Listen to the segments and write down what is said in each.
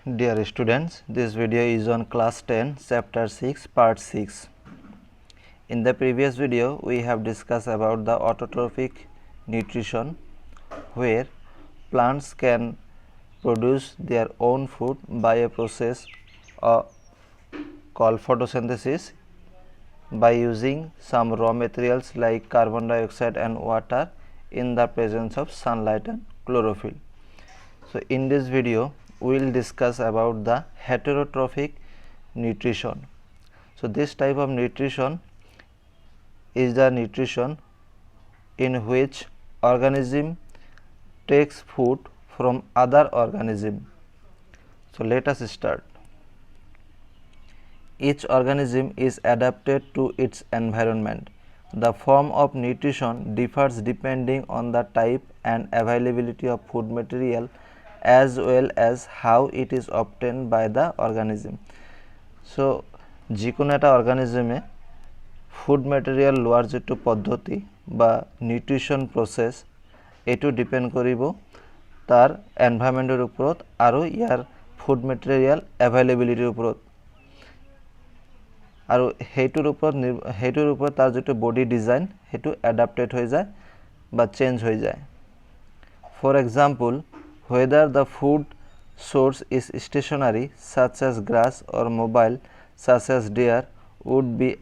Dear students, this video is on class 10 chapter 6 part 6. In the previous video we have discussed about the autotrophic nutrition where plants can produce their own food by a process called photosynthesis by using some raw materials like carbon dioxide and water in the presence of sunlight and chlorophyll. So in this video we will discuss about the heterotrophic nutrition. So this type of nutrition is the nutrition in which organism takes food from other organism. So let us start. Each organism is adapted to its environment. The form of nutrition differs depending on the type and availability of food material as well as how it is obtained by the organism. So যিকোনো এটা অর্গানিজমে food material লোৱাৰ যেটো পদ্ধতি বা নিউট্ৰিশন process এটো depend কৰিব তাৰ এনভায়ৰনমেন্টৰ ওপৰত আৰু ইয়াৰ ফুড মেটেৰিয়াল এভেইলেবিলিটিৰ ওপৰত আৰু হেইটোৰ ওপৰত তাৰ যেটো বডি ডিজাইন হেটো এডাপ্টেড হৈ যায় বা চেঞ্জ হৈ যায় for example whether the food source is stationary such as grass or mobile such as deer would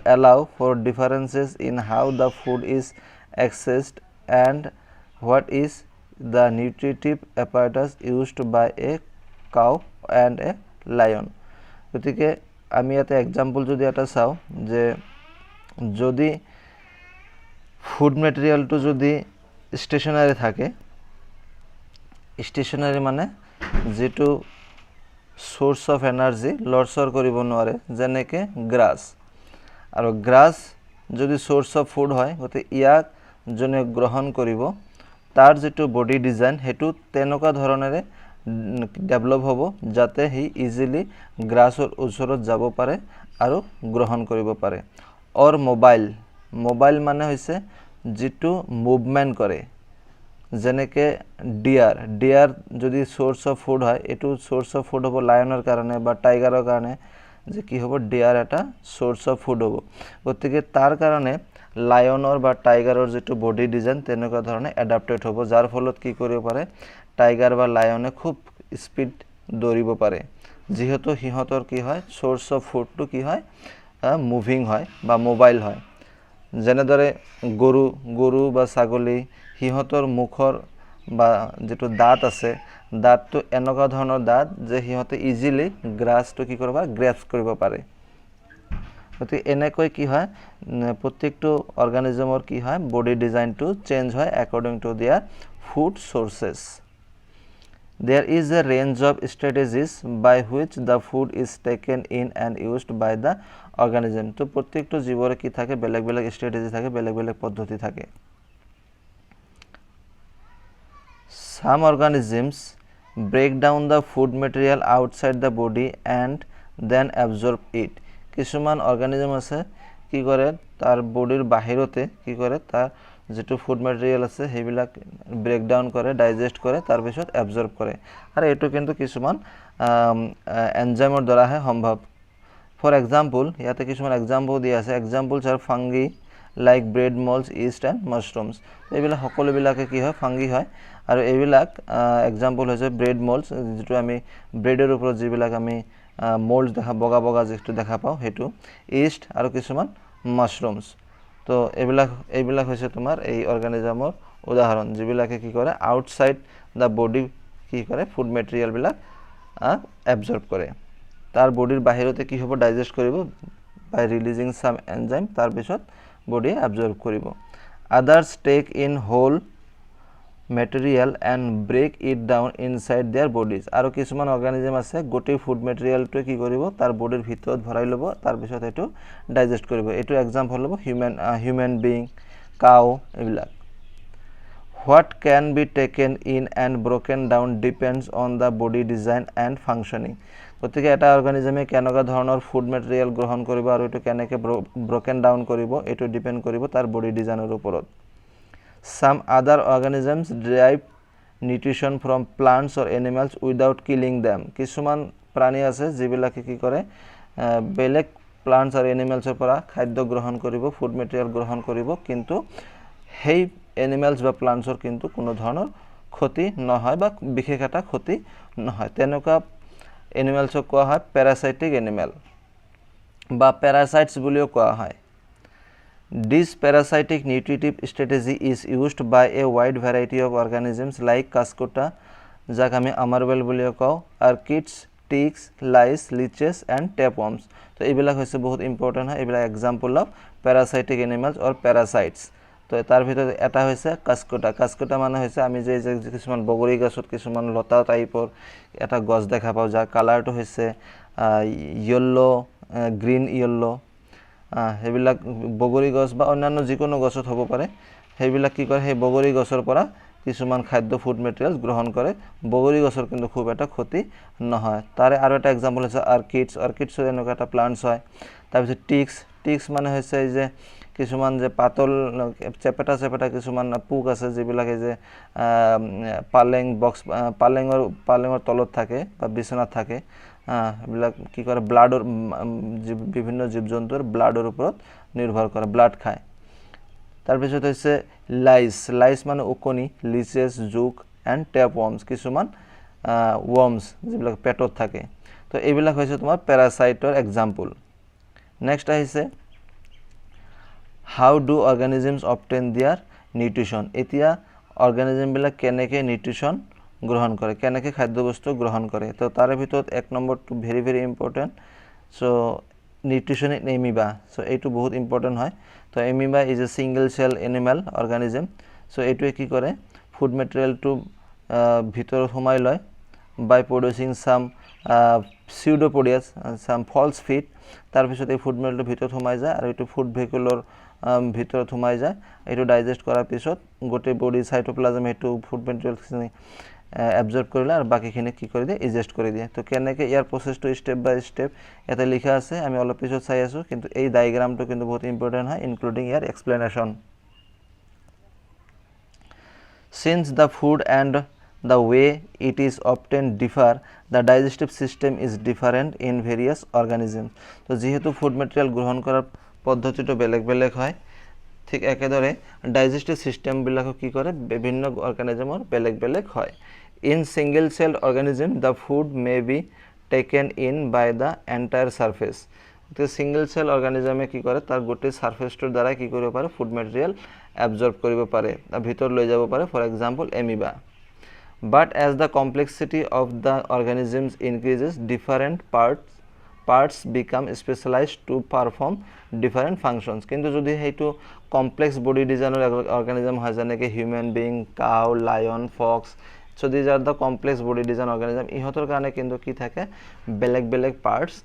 allow for differences in how the food is accessed and what is the nutritive apparatus used by a cow and a lion. গতিকে আমি এটা example যদি এটা চাও যে যদি food মেটেরিয়ালটো যদি stationery থাকে স্টেশনারি মানে যেটো সোর্স অফ এনার্জি লৰচৰ কৰিব নোৱাৰে যেনেকে গ্ৰাছ আৰু গ্ৰাছ যদি সোৰ্স অফ ফুড হয় গতে ইয়াক জনে গ্ৰহণ কৰিব তাৰ যেটো বডি ডিজাইন হেতু তেনেকা ধৰণেৰে ডেভেলপ হ'ব যাতে হি ইজিলি গ্ৰাছৰ ওচৰত যাব পাৰে আৰু গ্ৰহণ কৰিব পাৰে অৰ মোবাইল মানে হৈছে যেটো মুভমেন্ট কৰে যেনেকে ডিয়ার যদি সোর্স অফ ফুড হয় এটু সোর্স অফ ফুড হবো লায়নের কারণে বা টাইগারের কারণে যে কি হবো ডিয়ার এটা সোর্স অফ ফুড হবো গতিকে তার কারণে লায়নৰ বা টাইগাৰৰ যেটো বডি ডিজাইন তেনেকা ধৰণে এডাপ্টেড হবো যাৰ ফলত কি কৰিব পাৰে টাইগাৰ বা লায়নে খুব স্পিড দৌৰিব পাৰে যেহেতু হিহতৰ কি হয় সোৰ্স অফ ফুডটো কি হয় মুভিং হয় বা মোবাইল হয় যেনেদৰে গৰু বা ছাগলী হিহতৰ মুখৰ বা যেটো দাঁত আছে দাঁতটো এনেকা ধৰণৰ দাঁত যে হিহতে ইজিলি গ্ৰাছটো কি কৰিব গ্ৰেপছ কৰিব পাৰে গতি এনেকৈ কি হয় প্ৰত্যেকটো অৰ্গানিজমৰ কি হয় বডি ডিজাইনটো চেঞ্জ হয় according to their food sources There is a range of strategies by which the food is taken in and used by the organism. তো প্রত্যেকটো জীবৰে কি থাকে বেলেগ বেলেগ স্ট্র্যাটেজি থাকে বেলেগ বেলেগ পদ্ধতি থাকে Some organisms break down the food material outside the body and then absorb it. কিছুমান অর্গানিজম আছে কি কৰে তাৰ বডিৰ বাহিৰতে কি কৰে তাৰ যেটো ফুড মেটেৰিয়াল আছে হেবিলাক ব্ৰেক ডাউন কৰে ডাইজেস্ট কৰে তাৰ পিছত এবজৰ্ব কৰে আৰু এটো কিন্তু কিছুমান এনজাইমৰ দ্বাৰা হে সম্ভৱ ফৰ এক্সাম্পল ইয়াতে কিছুমান এক্সাম্পল দিয়া আছে examples are fungi like bread moulds yeast and mushrooms এইবিলাক সকলো বিলাকে কি হয় ফাঙ্গি হয় আৰু এইবিলাক এক্সাম্পল হৈছে ব্ৰেড মোল্ডস যেটো আমি ব্ৰেডৰ ওপৰত যিবিলাক আমি মোল্ড দেখা বগা যেটো দেখা পাও হেতু ইস্ট আৰু কিছুমান মাশৰুমস তো এইবিলাক হৈছে তোমাৰ এই অৰ্গানিজমৰ উদাহৰণ যিবিলাকে কি কৰে আউটসাইড দা বডি কি কৰে ফুড মেটেৰিয়াল বিলাক এবজৰ্ব কৰে তাৰ বডিৰ বাহিৰতে কি হ'ব ডাইজেস্ট কৰিব বাই ৰিলিজিং সাম এনজাইম তাৰ পিছত বডি এবজৰ্ব কৰিব others take in whole material and break it down inside their bodies আৰু কিছুমান অৰ্গানিজম আছে গোটে ফুড মেটেৰিয়ালটো কি কৰিব তাৰ বডিৰ ভিতৰত ভৰাই লব তাৰ পিছত এটো ডাইজেস্ট কৰিব এটো এক্সাম্পল হ'ব হিউম্যান বিং কাউ এইবিলাক What can be taken in and broken down depends on the body design and functioning. গতিকে এটা অৰ্গানিজমে কেনেকা ধৰণৰ ফুড মেটেৰিয়াল গ্ৰহণ কৰিব আৰু এটো কেনেকে ব্ৰোকেন ডাউন কৰিব এটো ডিপেন্ড কৰিব তাৰ বডি ডিজাইনৰ ওপৰত Some other organisms derive nutrition from plants or animals without killing them কিছুমান প্ৰাণী আছে যিবিলাকে কি কৰে বেলেগ প্লান্টছ আৰু এনিমেলছৰ পৰা খাদ্য গ্ৰহণ কৰিব ফুড মেটেৰিয়েল গ্ৰহণ কৰিব কিন্তু সেই এনিমেলছ বা প্লান্টছৰ কিন্তু কোনো ধৰণৰ ক্ষতি নহয় বা বিশেষ এটা ক্ষতি নহয় তেনেকুৱা এনিমেলছক কোৱা হয় প্যাৰাসাইটিক এনিমেল বা প্যাৰাসাইটস বুলিও কোৱা হয় This parasitic nutritive strategy is used by a wide variety of organisms like Cascota, যাক আমি আমারবেল বুলিও কওঁ, orchids, ticks, lice, leeches and tapeworms. তো এইবিলাক হৈছে বহুত ইম্পৰ্টেণ্ট হয় এইবিলাক এক্সাম্পল অফ প্যাৰাসাইটিক এনিমেলছ অৰ প্যাৰাসাইটস তো তাৰ ভিতৰত এটা হৈছে কাস্কোটা কাস্কোটা মানে হৈছে আমি যে কিছুমান বগৰী গছত কিছুমান লতা টাইপৰ এটা গছ দেখা পাওঁ যাৰ কালাৰটো হৈছে ইয়েলো গ্ৰীণ ইয়েলো সেইবিলাক বগৰী গছ বা অন্যান্য যিকোনো গছত হ'ব পাৰে সেইবিলাক কি কৰে সেই বগৰী গছৰ পৰা কিছুমান খাদ্য ফুড মেটেৰিয়েলছ গ্ৰহণ কৰে বগৰী গছৰ কিন্তু খুব এটা ক্ষতি নহয় তাৰে আৰু এটা এক্সাম্পল হৈছে অৰ্কিডছৰ এনেকুৱা এটা প্লান্টছ হয় তাৰপিছত টিক্স মানে হৈছে যে কিছুমান যে পাতল চেপেটা কিছুমান পোক আছে যিবিলাকে যে পালেঙৰ তলত থাকে বা বিছনাত থাকে এইবিলাক কি কৰে ব্লাডৰ বিভিন্ন জীৱ-জন্তুৰ ব্লাডৰ ওপৰত নিৰ্ভৰ কৰে ব্লাড খায় তাৰপিছত হৈছে লাইচ মানে ওকণি লিচেছ জোক এণ্ড টেপৱৰ্মছ কিছুমান ৱৰ্মছ যিবিলাক পেটত থাকে তো এইবিলাক হৈছে তোমাৰ প্যাৰাসাইটৰ এক্সাম্পল নেক্সট আহিছে হাউ ডু অৰ্গানিজমছ অবটেইন দেয়াৰ নিউট্ৰিশ্যন এতিয়া অৰ্গানিজমবিলাক কেনেকৈ নিউট্ৰিশ্যন গ্ৰহণ কৰে কেনেকৈ খাদ্যবস্তু গ্ৰহণ কৰে তো তাৰে ভিতৰত এক নম্বৰটো very very important so nutrition in amoeba so এইটো বহুত ইম্পৰ্টেণ্ট হয় তো amoeba is a single cell animal organism so এইটোৱে কি কৰে ফুড মেটেৰিয়েলটো ভিতৰত সোমাই লয় by producing some pseudopodias some false feet তাৰপিছত এই ফুড মেটেৰিয়েলটো ভিতৰত সোমাই যায় আৰু এইটো ফুড ভেহিকুলৰ ভিতৰত সোমাই যায় এইটো ডাইজেষ্ট কৰাৰ পিছত গোটেই বডি সাইটোপ্লাজম এইটো ফুড মেটেৰিয়েলখিনি এবজৰ্ব কৰিলে আৰু বাকিখিনি কি কৰি দিয়ে ইজেষ্ট কৰি দিয়ে তো কেনেকৈ ইয়াৰ প্ৰচেছটো ষ্টেপ বাই ষ্টেপ ইয়াতে লিখা আছে আমি অলপ পিছত চাই আছোঁ কিন্তু এই ডায়েগ্ৰামটো কিন্তু বহুত ইম্পৰ্টেণ্ট হয় including year explanation since the food and the way it is obtained differ the digestive system is different in various organisms তো যেহেতু ফুড মেটেৰিয়েল গ্ৰহণ কৰাৰ পদ্ধতিটো বেলেগ বেলেগ হয় ঠিক একেদৰে ডাইজেষ্টিভ সিস্টেমবিলাকো কি কৰে বিভিন্ন অৰ্গানিজমৰ বেলেগ বেলেগ হয় in single cell organism the food may be taken in by the entire surface তো সিঙ্গল সেল অৰ্গানিজমে কি কৰে তাৰ গোটেই সাৰফেসটোৰ দ্বাৰা কি কৰিব পাৰে ফুড মেটেৰিয়েল এবজৰ্ব কৰিব পাৰে তাৰ ভিতৰ লৈ যাব পাৰে for example amoeba But as the complexity of the organisms increases, different parts become specialized to perform different functions. কিন্তু যদি সেইটো complex body designer organism হয় যেনেকৈ human being, cow, lion, fox, so these are the complex body design organism. ইহঁতৰ কাৰণে কিন্তু কি থাকে বেলেগ parts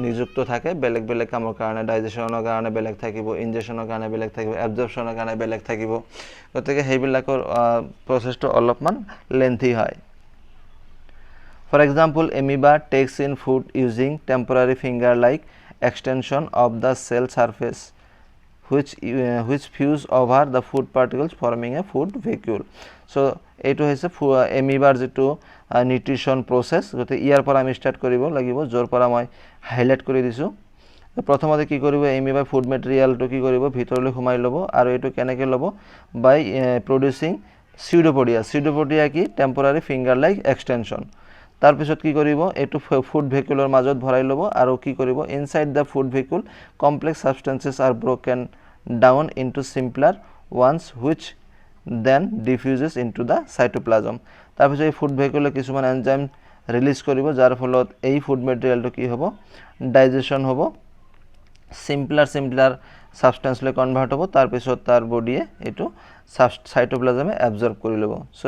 নিযুক্ত থাকে বেলেগ কামৰ কাৰণে ডাইজেশ্যনৰ কাৰণে বেলেগ থাকিব ইনজেকশ্যনৰ কাৰণে বেলেগ থাকিব এবজৰ্পশ্যনৰ কাৰণে বেলেগ থাকিব গতিকে সেইবিলাকৰ প্ৰচেছটো অলপমান লেন্থি হয় for example amoeba takes in food using temporary finger like extension of the cell surface which fuse over the food particles forming a food vacuole so এইটো হৈছে এমিবাৰ যেটো নিউট্ৰিশ্যন প্ৰসেস গতে ইয়াৰ পৰা আমি স্টাৰ্ট কৰিব লাগিব জোৰ পৰা মই হাইলাইট কৰি দিছো প্ৰথমতে কি কৰিব এমিবা ফুড মেটেৰিয়েলটো কি কৰিব ভিতৰলৈ সোমাই ল'ব আৰু এইটো কেনেকৈ ল'ব বাই প্ৰডিউচিং pseudopodia কি টেম্পৰাৰী ফিংগাৰ লাইক এক্সটেনশ্যন তাৰ পিছত কি কৰিব এটো ফুড ভেহিকুলৰ মাজত ভৰাই ল'ব আৰু কি কৰিব inside the food vacuole complex substances are broken down into simpler ones which then diffuses into the cytoplasm তাৰ পিছত এই ফুড ভেহিকুলে কিছুমান এনজাইম ৰিলিজ কৰিব যাৰ ফলত এই ফুড মেটেৰিয়েলটো কি হ'ব ডাইজেশ্যন হ'ব সিম্পলাৰ সাবস্টেন্সলৈ কনভাৰ্ট হ'ব তাৰ পিছত তাৰ বডিয়ে এটো সাইটোপ্লাজমে এবজৰ্ব কৰি ল'ব সো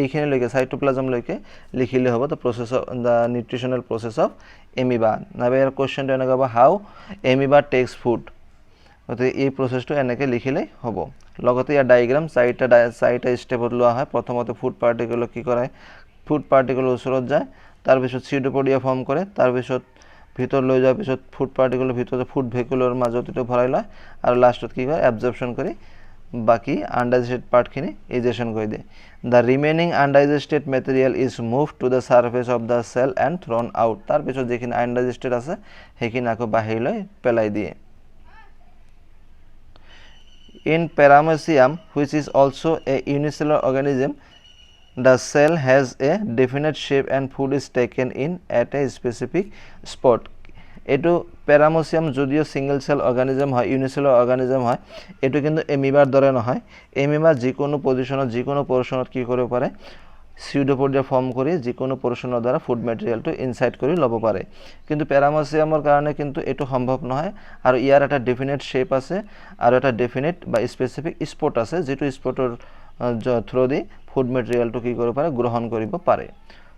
এইখিনি লৈকে সাইটোপ্লাজম লৈকে লিখিলে হ'ব the process of the nutritional process of amoeba নাবে ইয়াৰ কোৱেশ্চনটো এনেকৈ হ'ব how amoeba takes food গতিকে এই প্ৰচেছটো এনেকৈ লিখিলে হ'ব লগতে ইয়াৰ ডায়াগ্ৰাম চাৰিটা ষ্টেপত লোৱা হয় প্ৰথমতে ফুড পাৰ্টিকল কি কৰে ফুড পাৰ্টিকল ওচৰত যায় তাৰ পিছত pseudopodia ফৰ্ম কৰে তাৰ পিছত ভিতৰ লৈ যোৱাৰ পিছত ফুড পাৰ্টিকলৰ ভিতৰত ফুড ভেহিকুলৰ মাজত এটো ভৰাই লয় আৰু লাষ্টত কি কৰে এবজৰ্পশ্যন কৰি বাকি আনডাইজেস্টেড পাৰ্টখিনি ইজেশন কৰি দিয়ে the remaining undigested material is move to the surface of the cell and thrown out তাৰ পিছত যিখিনি আনডাইজেস্টেড আছে সেইখিনি আকৌ বাহিৰলৈ পেলাই দিয়ে In Paramecium, which is also a unicellular organism, the cell has a definite shape and food is taken in at a specific spot. এটো প্যারামোসিয়াম যদিও সিঙ্গেল সেল অর্গানিজম হয় ইউনিসেলুলার অর্গানিজম হয় এটো কিন্তু এমিবার দৰে নহয় এমিবা যিকোনো পজিশনত যিকোনো পোৰশনত কি কৰিব পাৰে সিউডোপোডিয়া ফৰ্ম কৰি যিকোনো পোৰশনৰ দ্বাৰা ফুড ম্যাটেৰিয়েলটো ইনসাইড কৰি ল'ব পাৰে কিন্তু প্যাৰামোসিয়ামৰ কাৰণে কিন্তু এটো সম্ভৱ নহয় আৰু ইয়াৰ এটা ডেফিনেট শেপ আছে আৰু এটা ডেফিনেট বা স্পেসিফিক স্পট আছে যেটো স্পটৰ থ্ৰু দি ফুড ম্যাটেৰিয়েলটো কি কৰিব পাৰে গ্ৰহণ কৰিব পাৰে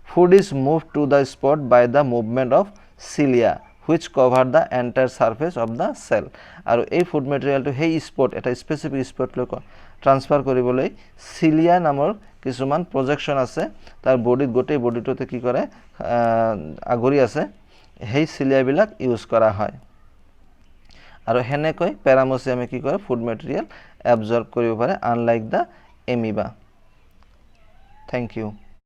food is moved to the spot by the movement of cilia which cover the entire surface of the cell আৰু এই ফুড ম্যাটেৰিয়েলটো হেই স্পট এটা স্পেসিফিক স্পট লৈ ট্ৰান্সফাৰ কৰিবলৈ সিলিয়া নামৰ কিছুমান প্ৰজেকশন আছে তাৰ বডিত গোটেই বডিটোতে কি কৰে আগৰি আছে হেই সিলিয়াবিলাক ইউজ কৰা হয় আৰু হেনেকৈ প্যাৰামোসিয়ামে কি কৰে ফুড ম্যাটেৰিয়েল এবজৰ্ব কৰিব পাৰে আনলাইক দা এমিবা থ্যাংক ইউ